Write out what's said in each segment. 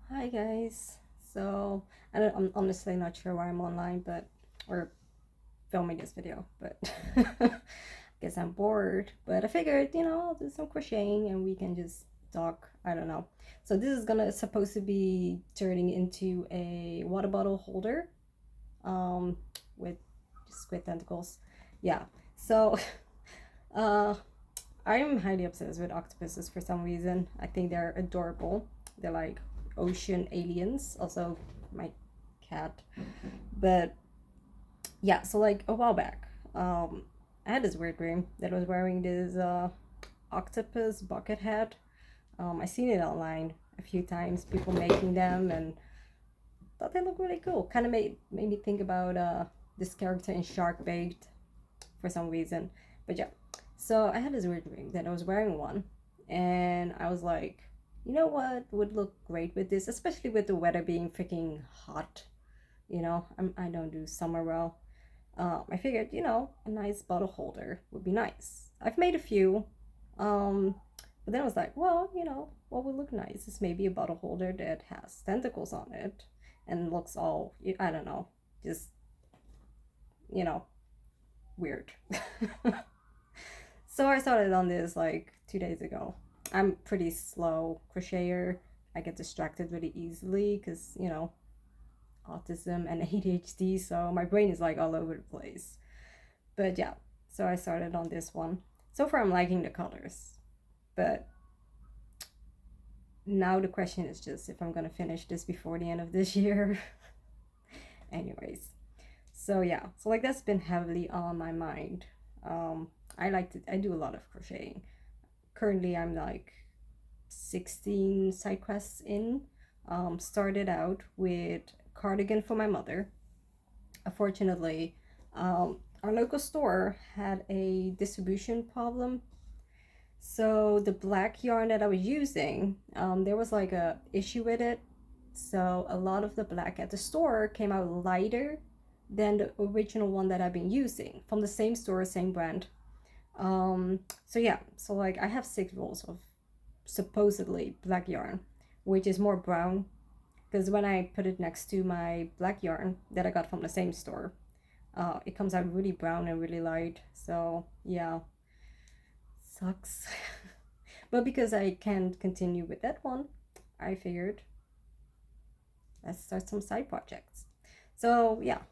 Hi guys. I'm honestly not sure why I'm online, but or filming this video, but I guess I'm bored. But I figured, I'll do some crocheting and we can just talk. I don't know. So this is gonna supposed to be turning into a water bottle holder, um, with squid tentacles. Yeah. So uh, I'm highly obsessed with octopuses for some reason. I think they're adorable. They're like ocean aliens. Also, my cat. But yeah, so like a while back, I had this weird dream that I was wearing this octopus bucket hat. I seen it online a few times, people making them, and thought they look really cool. Kind of made me think about this character in Shark Baked for some reason. But yeah, so I had this weird dream that I was wearing one, and I was like, you know what would look great with this, especially with the weather being freaking hot. I don't do summer well. I figured, a nice bottle holder would be nice. I've made a few, but then I was like, well, what would look nice is maybe a bottle holder that has tentacles on it and looks all, I don't know, just, you know, weird. So I started on this like 2 days ago. I'm pretty slow crocheter. I get distracted really easily because, autism and ADHD, so my brain is like all over the place. But yeah, so I started on this one. So far, I'm liking the colors, but now the question is just if I'm gonna finish this before the end of this year. Anyways, so yeah, so like that's been heavily on my mind. I do a lot of crocheting. Currently, I'm like 16 side quests in. Started out with cardigan for my mother. Unfortunately, our local store had a distribution problem. So the black yarn that I was using, there was like a issue with it. So a lot of the black at the store came out lighter than the original one that I've been using from the same store, same brand. So yeah, so like I have 6 rolls of supposedly black yarn, which is more brown because when I put it next to my black yarn that I got from the same store, it comes out really brown and really light. So yeah, sucks. But because I can't continue with that one, I figured let's start some side projects. So yeah,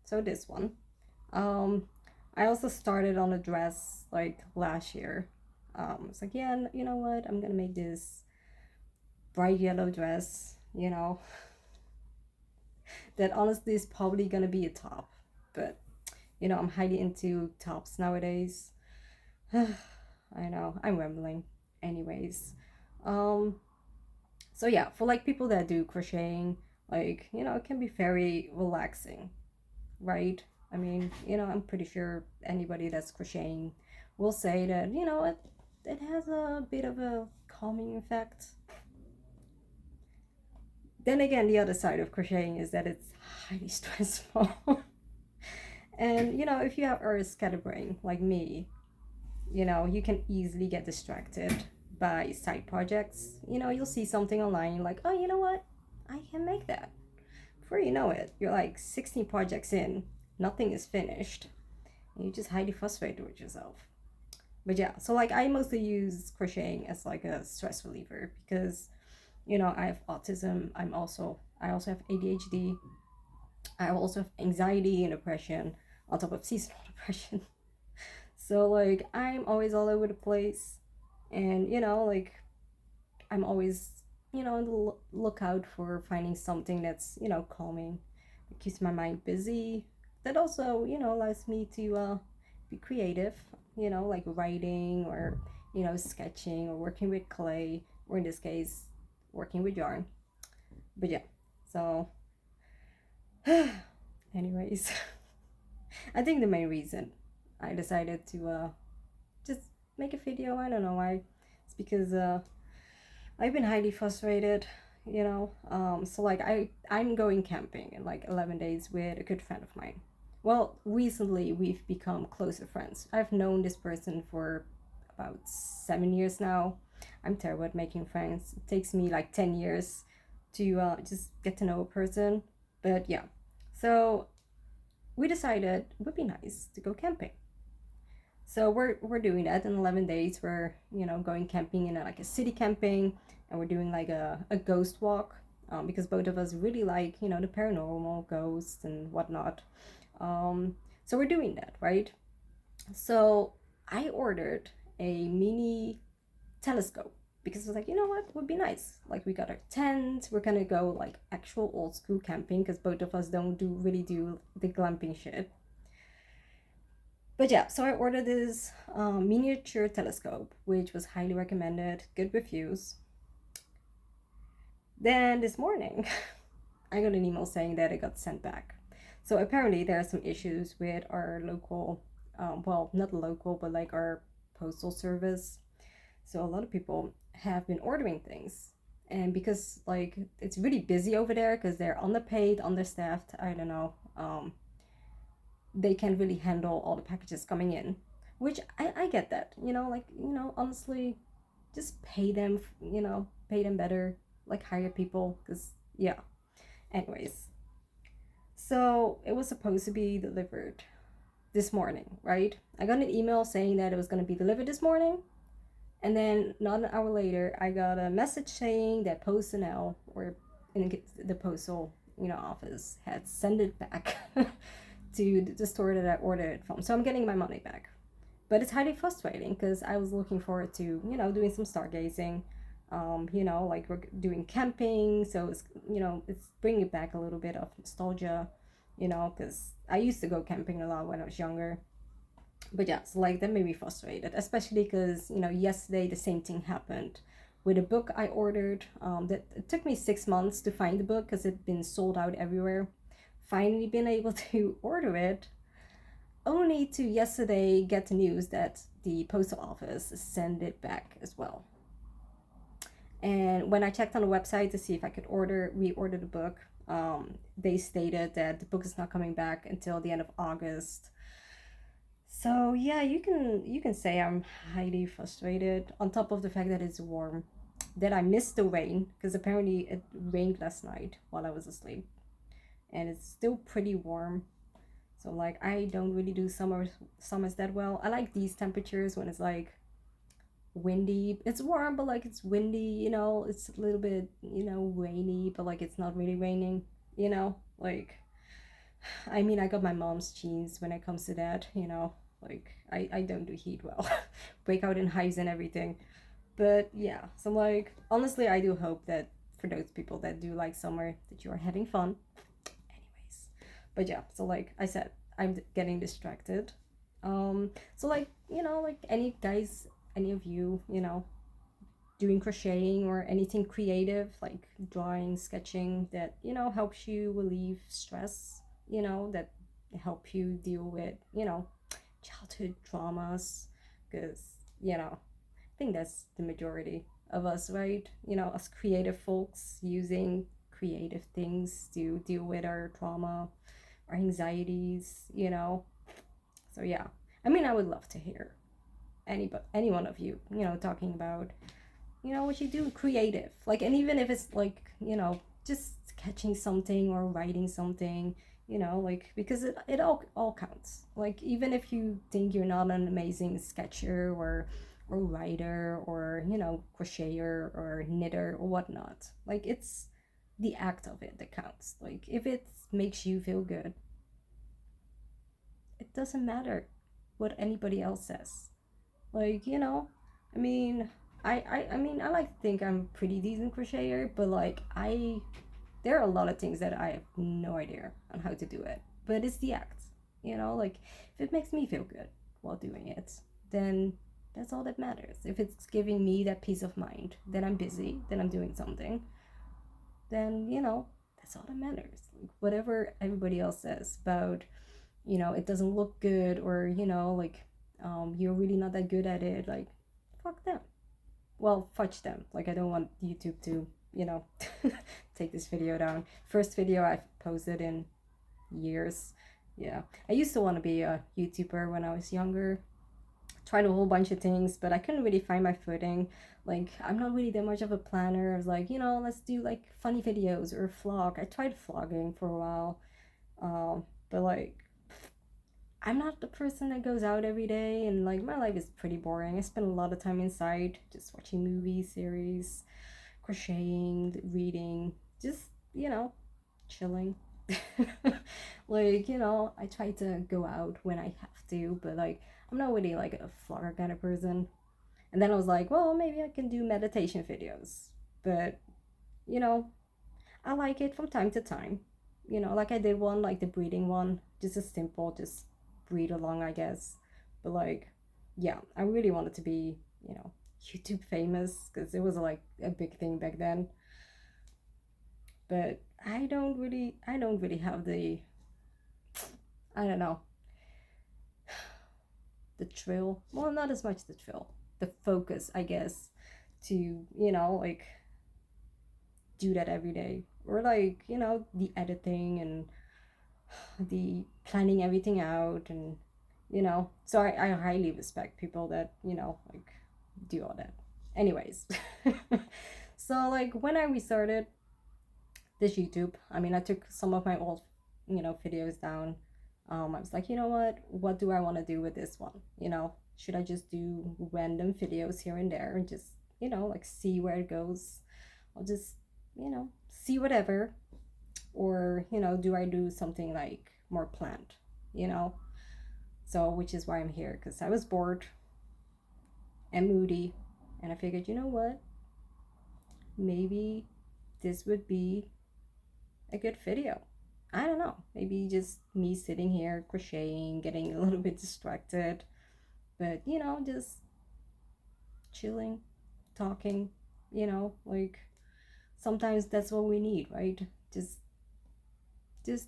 so this one. Um, I also started on a dress like last year. It's like, yeah, you know what? I'm gonna make this bright yellow dress, that honestly is probably gonna be a top. But, I'm highly into tops nowadays. I know, I'm rambling. Anyways, um, so yeah, for like people that do crocheting, like, it can be very relaxing, right? I mean, I'm pretty sure anybody that's crocheting will say that, it has a bit of a calming effect. Then again, the other side of crocheting is that it's highly stressful. And, if you have a scatterbrain like me, you can easily get distracted by side projects. You'll see something online, like, oh, you know what? I can make that. Before you know it, you're like 16 projects in, nothing is finished, and you're just highly frustrated with yourself. But yeah, so like I mostly use crocheting as like a stress reliever because I have autism. I also have ADHD. I also have anxiety and depression on top of seasonal depression. So like I'm always all over the place, and like I'm always on the lookout for finding something that's calming, that keeps my mind busy. That also allows me to be creative. Like writing or sketching or working with clay, or in this case, working with yarn. But yeah, so anyways, I think the main reason I decided to just make a video, I don't know why, it's because I've been highly frustrated, so like I'm going camping in like 11 days with a good friend of mine. Well, recently we've become closer friends. I've known this person for about 7 years now. I'm terrible at making friends. It takes me like 10 years to just get to know a person. But yeah, so we decided it would be nice to go camping. So we're doing that in 11 days. We're, going camping in like a city camping, and we're doing like a ghost walk, because both of us really like, the paranormal, ghosts and whatnot. So we're doing that, right? So I ordered a mini telescope because I was like, you know what, would be nice. Like we got our tent, we're gonna go like actual old school camping because both of us don't really do the glamping shit. But yeah, so I ordered this miniature telescope, which was highly recommended, good reviews. Then this morning, I got an email saying that it got sent back. So apparently there are some issues with our local, well, not local, but like our postal service. So a lot of people have been ordering things. And because like it's really busy over there because they're underpaid, understaffed, I don't know, they can't really handle all the packages coming in, which I get that, like, honestly, just pay them, pay them better, like hire people, because, yeah. Anyways, so it was supposed to be delivered this morning, right? I got an email saying that it was going to be delivered this morning. And then not an hour later, I got a message saying that PostNL, or in the postal, office, had sent it back to the store that I ordered it from. So I'm getting my money back. But it's highly frustrating because I was looking forward to, doing some stargazing. Like we're doing camping. So it's bringing back a little bit of nostalgia, because I used to go camping a lot when I was younger. But yeah, so like that made me frustrated, especially because, yesterday the same thing happened with a book I ordered. That it took me 6 months to find the book because it'd been sold out everywhere. Finally been able to order it, only to yesterday get the news that the postal office sent it back as well. And when I checked on the website to see if I could reorder the book, they stated that the book is not coming back until the end of August. So yeah, you can say I'm highly frustrated. On top of the fact that it's warm, that I missed the rain because apparently it rained last night while I was asleep, and it's still pretty warm. So like I don't really do summers that well. I like these temperatures when it's like windy. It's warm, but like it's windy. It's a little bit rainy, but like it's not really raining. Like I mean, I got my mom's genes when it comes to that. Like I don't do heat well, break out in hives and everything. But yeah, so like honestly, I do hope that for those people that do like summer, that you are having fun. Anyways, but yeah, so like I said, I'm getting distracted. So like like any guys, any of you, doing crocheting or anything creative like drawing, sketching that helps you relieve stress, that help you deal with childhood traumas, because I think that's the majority of us, right? Us creative folks using creative things to deal with our trauma, our anxieties, so yeah, I mean, I would love to hear any one of you, talking about what you do creative, like, and even if it's like just sketching something or writing something, like, because it all counts. Like, even if you think you're not an amazing sketcher or writer or crocheter or knitter or whatnot, like, it's the act of it that counts. Like, if it makes you feel good, it doesn't matter what anybody else says. Like, I mean, I mean, I like to think I'm pretty decent crocheter, but like there are a lot of things that I have no idea on how to do it. But it's the act, like, if it makes me feel good while doing it, then that's all that matters. If it's giving me that peace of mind, then I'm busy, then I'm doing something, then that's all that matters. Like, whatever everybody else says about, it doesn't look good, or like, you're really not that good at it, like, fuck them. Well, fudge them. Like, I don't want YouTube to, take this video down. First video I've posted in years. Yeah. I used to want to be a YouTuber when I was younger. tried a whole bunch of things, but I couldn't really find my footing. Like, I'm not really that much of a planner. I was like, let's do like funny videos or vlog. I tried vlogging for a while, but like, I'm not the person that goes out every day, and like, my life is pretty boring. I spend a lot of time inside, just watching movies, series, crocheting, reading, just, chilling. Like, I try to go out when I have to, but like, I'm not really like a vlogger kind of person. And then I was like, well, maybe I can do meditation videos. But, you know, I like it from time to time. Like I did one, like the breathing one, just a simple, just breathe along, I guess. But like, yeah, I really wanted to be, YouTube famous because it was like a big thing back then. But I don't really have I don't know, the thrill. Well, not as much the thrill, the focus, I guess, to, like do that every day. Or like, the editing and the planning everything out and so I highly respect people that, like do all that. Anyways. So like when I restarted this YouTube, I mean I took some of my old, videos down. I was like, what do I want to do with this one? Should I just do random videos here and there and just, like see where it goes? I'll just, see whatever. Or, do I do something like more planned, you know? So, which is why I'm here, because I was bored and moody, and I figured, you know what? Maybe this would be a good video. I don't know. Maybe just me sitting here crocheting, getting a little bit distracted, but just chilling, talking, like sometimes that's what we need, right? Just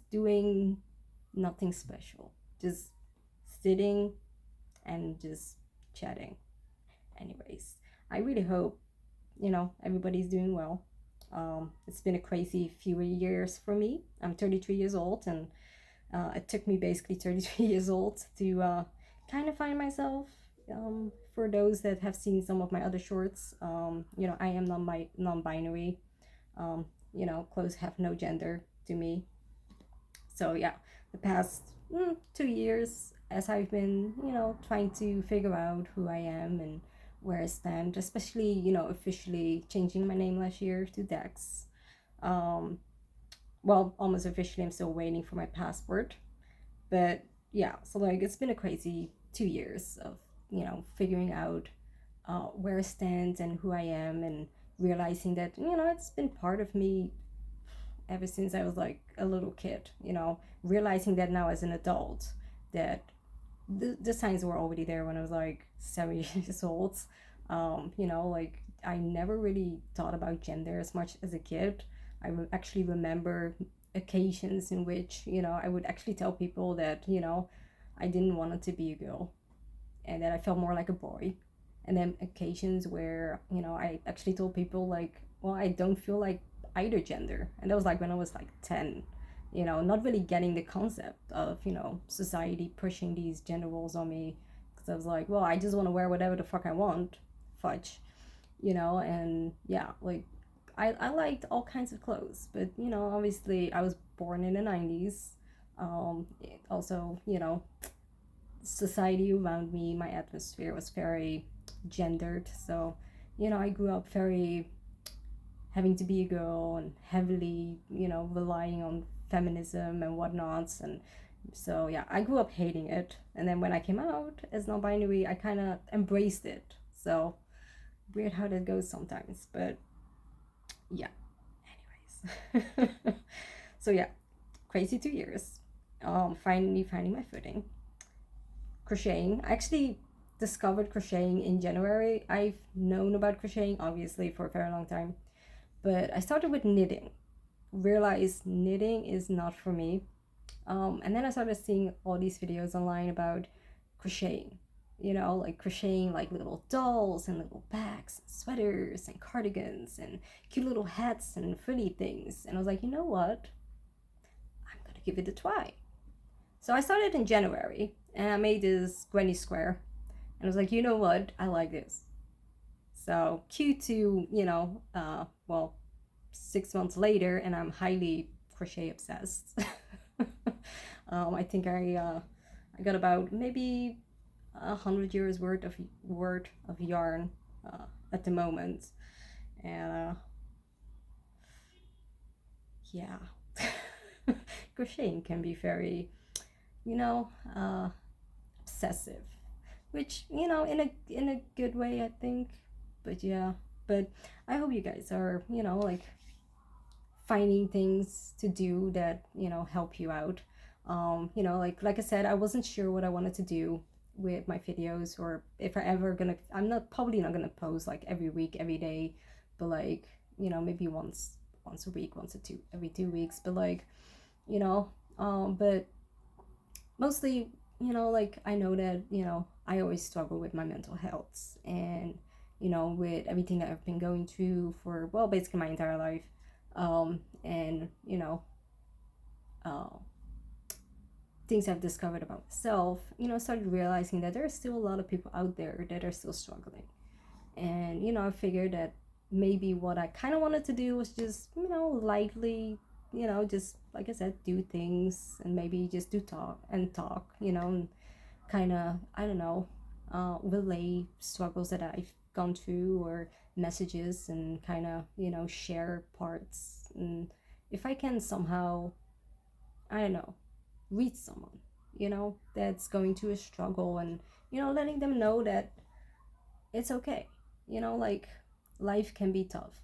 doing nothing special. Just sitting and just chatting. Anyways, I really hope, everybody's doing well. It's been a crazy few years for me. I'm 33 years old, and it took me basically 33 years old to kind of find myself. For those that have seen some of my other shorts, I am non-binary. Clothes have no gender to me. So yeah, the past 2 years, as I've been, trying to figure out who I am and where I stand, especially, officially changing my name last year to Dex. Um, well, almost officially, I'm still waiting for my passport. But yeah, so like it's been a crazy 2 years of, figuring out where I stand and who I am, and realizing that, it's been part of me ever since I was like a little kid, realizing that now as an adult, that the signs were already there when I was like 7 years old. Like I never really thought about gender as much as a kid. Actually remember occasions in which, I would actually tell people that, I didn't want it to be a girl and that I felt more like a boy. And then occasions where, I actually told people like, well, I don't feel like either gender. And that was like when I was like 10, not really getting the concept of, society pushing these gender roles on me. Because I was like, well, I just want to wear whatever the fuck I want. Fudge. And yeah, like I liked all kinds of clothes. But, obviously I was born in the 90s. Also, society around me, my atmosphere was very gendered. So, I grew up very having to be a girl and heavily, relying on feminism and whatnots. And so, yeah, I grew up hating it. And then when I came out as non binary, I kind of embraced it. So, weird how that goes sometimes. But yeah, anyways. So, yeah, crazy 2 years. Finally finding my footing. Crocheting. I actually discovered crocheting in January. I've known about crocheting, obviously, for a very long time. But I started with knitting, realized knitting is not for me. And then I started seeing all these videos online about crocheting, like crocheting like little dolls and little bags, and sweaters and cardigans and cute little hats and frilly things. And I was like, you know what? I'm gonna give it a try. So I started in January and I made this granny square And I was like, you know what, I like this. So Q2, well, 6 months later, and I'm highly crochet obsessed. I think I got about maybe 100 years worth of yarn at the moment, and yeah, crocheting can be very, you know, obsessive, which in a good way, I think. But yeah, but I hope you guys are like finding things to do that help you out. Like I said, I wasn't sure what I wanted to do with my videos, or if I'm not probably not gonna post like every week, every day, but like maybe once a week, once or two every 2 weeks, but like but mostly like I know that I always struggle with my mental health, and with everything that I've been going through for, well, basically my entire life. And uh, things I've discovered about myself, started realizing that there are still a lot of people out there that are still struggling. And I figured that maybe what I kind of wanted to do was just lightly, just like I said, do things, and maybe just do talk, and kind of, I don't know, relay struggles that I've gone through, or messages, and kind of share parts. And if I can somehow, I don't know, reach someone that's going through a struggle, and letting them know that it's okay. Like, life can be tough.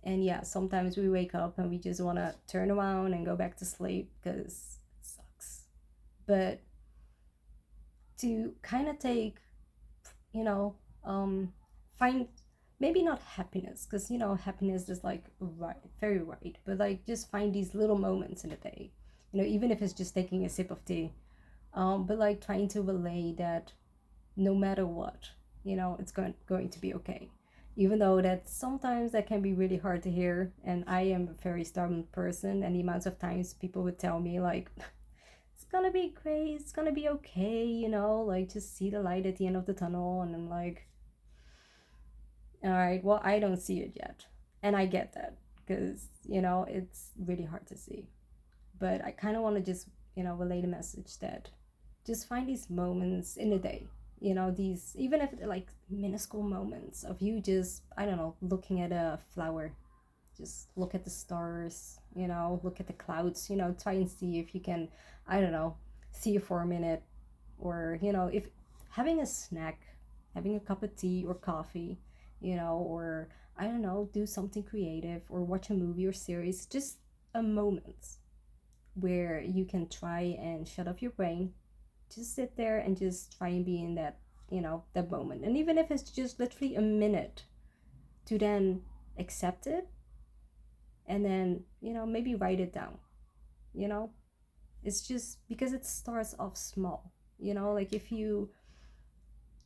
And yeah, sometimes we wake up and we just want to turn around and go back to sleep because it sucks. But to kind of take, you know, find, maybe not happiness, because happiness is like right, very right, but like just find these little moments in the day, even if it's just taking a sip of tea. But like trying to relay that no matter what, it's going to be okay. Even though that sometimes that can be really hard to hear, and I am a very stubborn person, and the amounts of times people would tell me like, it's gonna be great, it's gonna be okay, like just see the light at the end of the tunnel, and I'm like, all right, well, I don't see it yet. And I get that, because it's really hard to see. But I kind of want to just relay the message that just find these moments in the day, these, even if they're like minuscule moments of you just, I don't know, looking at a flower, just look at the stars, look at the clouds, try and see if you can, I don't know, see it for a minute. Or if having a snack, having a cup of tea or coffee, or I don't know, do something creative, or watch a movie or series, just a moment where you can try and shut off your brain, just sit there and just try and be in that moment. And even if it's just literally a minute, to then accept it, and then maybe write it down. you know it's just because it starts off small. Like, if you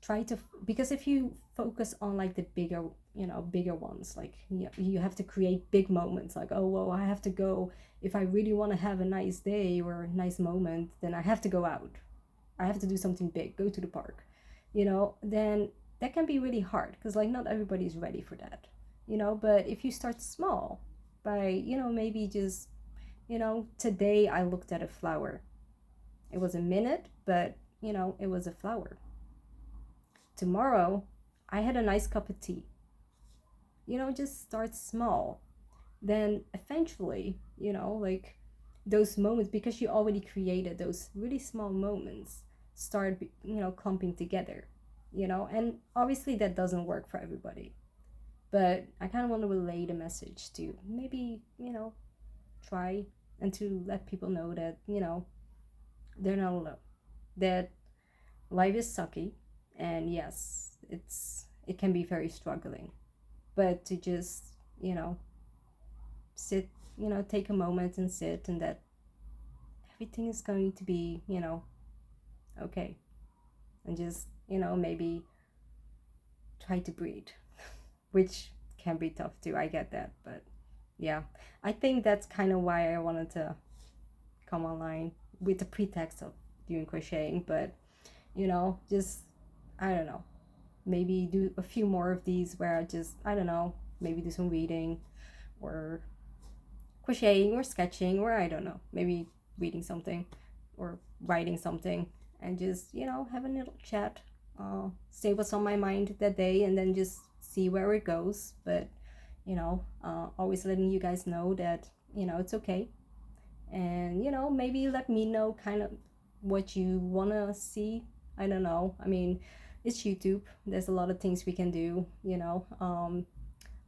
try to, because if you focus on like the bigger ones, like you have to create big moments, like, oh well, I have to go, if I really want to have a nice day or a nice moment, then I have to go out, I have to do something big, go to the park. Then that can be really hard, because like not everybody's ready for that. But if you start small by maybe just today I looked at a flower. It was a minute, but it was a flower. Tomorrow I had a nice cup of tea. Just start small. Then eventually, like, those moments, because you already created those really small moments, start clumping together. And obviously that doesn't work for everybody, but I kind of want to relay the message to maybe try, and to let people know that they're not alone, that life is sucky, and yes, it can be very struggling, but to just sit, take a moment and sit, and that everything is going to be okay. And just maybe try to breathe, which can be tough too, I get that. But yeah, I think that's kind of why I wanted to come online, with the pretext of doing crocheting. But just, I don't know, maybe do a few more of these where I just, I don't know, maybe do some reading or crocheting or sketching, or I don't know, maybe reading something or writing something, and just, you know, have a little chat, say what's on my mind that day, and then just see where it goes. But, you know, always letting you guys know that, you know, it's okay. And, you know, maybe let me know kind of what you want to see. I don't know. I mean, it's YouTube. There's a lot of things we can do, you know.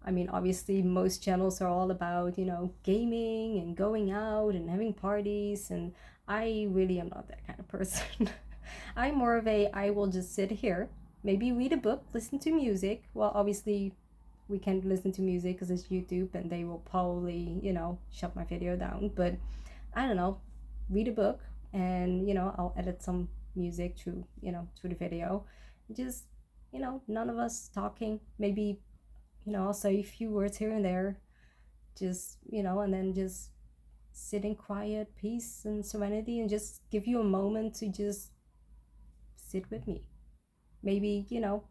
I mean, obviously, most channels are all about, you know, gaming and going out and having parties. And I really am not that kind of person. I'm more of a, I will just sit here, maybe read a book, listen to music. Well, obviously, we can't listen to music because it's YouTube and they will probably, you know, shut my video down. But I don't know, read a book, and, you know, I'll edit some music through, you know, through the video. Just, you know, none of us talking. Maybe, you know, I'll say a few words here and there, just, you know, and then just sit in quiet peace and serenity, and just give you a moment to just sit with me. Maybe, you know,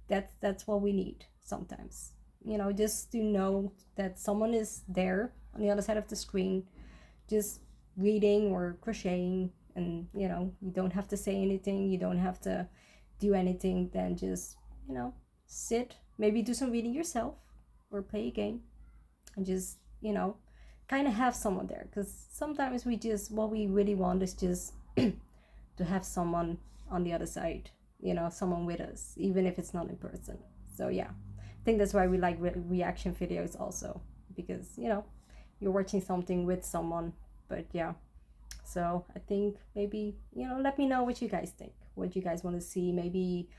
that's what we need sometimes. You know, just to know that someone is there on the other side of the screen, just reading or crocheting, and, you know, you don't have to say anything, you don't have to do anything, then just, you know, sit, maybe do some reading yourself or play a game, and just, you know, kind of have someone there, because sometimes we just, what we really want is just to have someone on the other side, you know, someone with us, even if it's not in person. So yeah, I think that's why we like reaction videos also, because, you know, you're watching something with someone. But yeah, so I think maybe, you know, let me know what you guys think, what you guys want to see. Maybe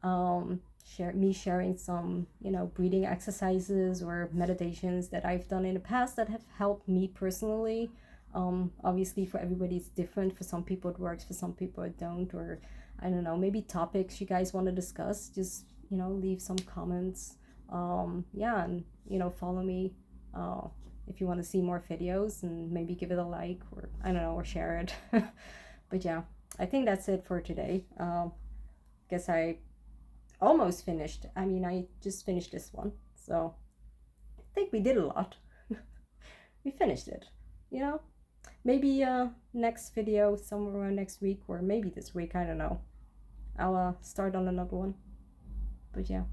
sharing some, you know, breathing exercises or meditations that I've done in the past that have helped me personally. Obviously for everybody it's different. For some people it works, for some people it don't. Or I don't know, maybe topics you guys want to discuss, just, you know, leave some comments. Yeah, and, you know, follow me if you want to see more videos, and maybe give it a like, or I don't know, or share it. But yeah, I think that's it for today. Guess I almost finished. I mean, I just finished this one, so I think we did a lot. We finished it, you know. Maybe next video somewhere around next week, or maybe this week, I don't know. I'll start on another one. But yeah,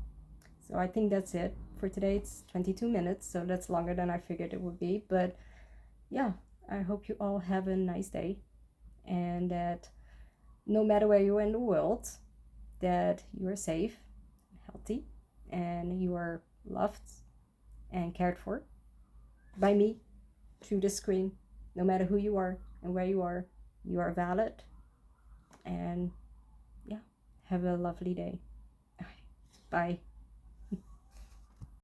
so I think that's it for today. It's 22 minutes, so that's longer than I figured it would be. But yeah, I hope you all have a nice day, and that no matter where you are in the world, that you are safe, healthy, and you are loved and cared for by me through the screen. No matter who you are and where you are valid. And yeah, have a lovely day. Bye.